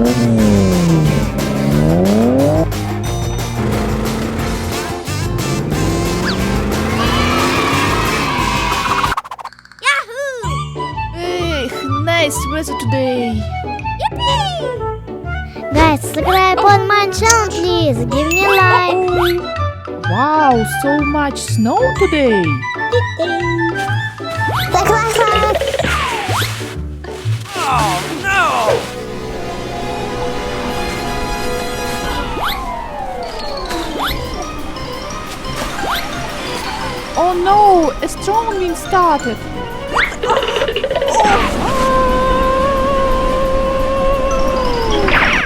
Hey, nice weather today. Guys, subscribe on my channel, please. Give me a like. Wow, so much snow today. Like. Oh no! Oh no, a strong wind started.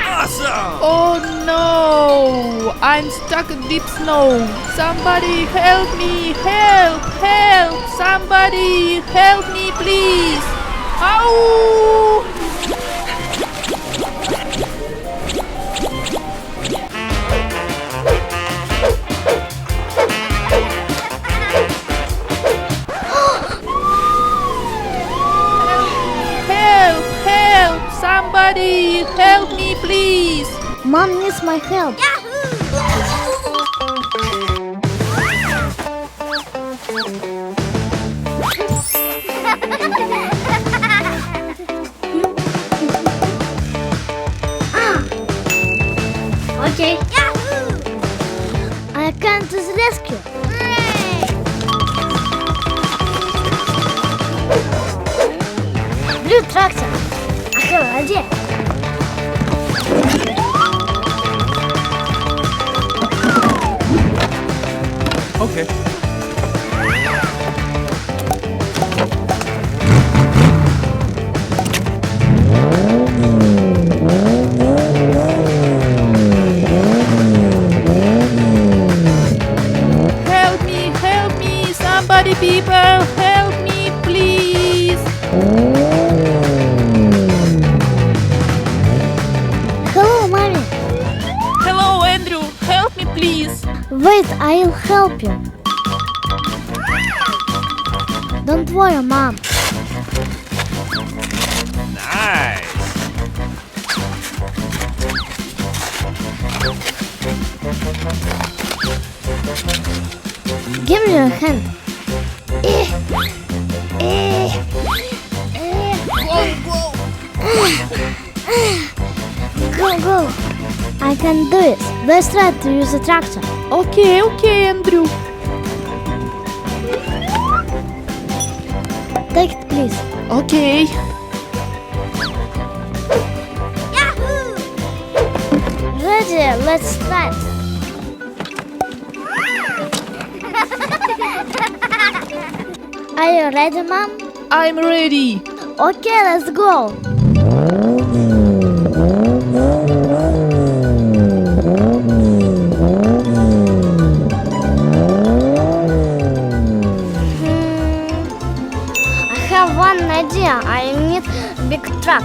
Awesome! Oh no, I'm stuck in deep snow. Somebody help me, help, help. Somebody help me, please. Ow! Help, help. Somebody help me, please. Mom needs my help. Okay. I come to the rescue. Blue tractor. I have an idea. Okay. Help me, somebody people, help me, please. Hello, mommy. Hello, Andrew, help me, please. Wait, I'll help you. Don't worry, mom. Nice! Give me your hand. Go. I can do it. Let's try to use the tractor. Okay, Andrew. Take it, please. Okay. Ready? Let's start. Are you ready, mom? I'm ready. Okay, let's go. I have one idea. I need big truck.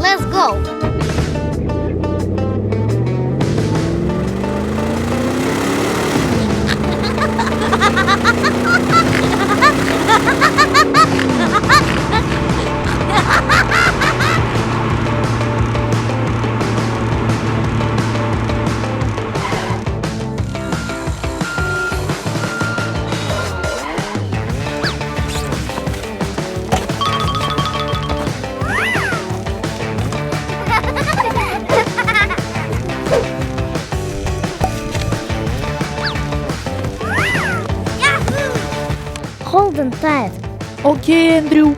Let's go. Hold them tight. Okay, Andrew.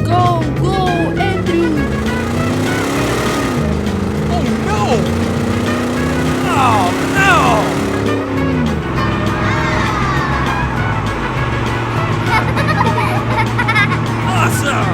Go, Andrew. Oh no! Oh no! Awesome!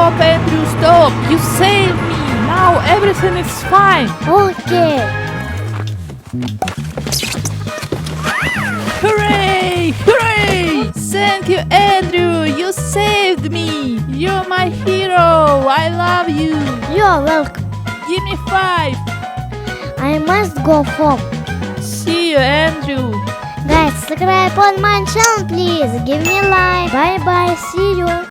Stop, Andrew, stop! You saved me! Now everything is fine! Okay. Hooray! Hooray! Thank you, Andrew! You saved me! You're my hero! I love you! You're welcome. Give me 5! I must go home. See you, Andrew! Guys, subscribe on my channel, please. Give me a like. Bye bye. See you.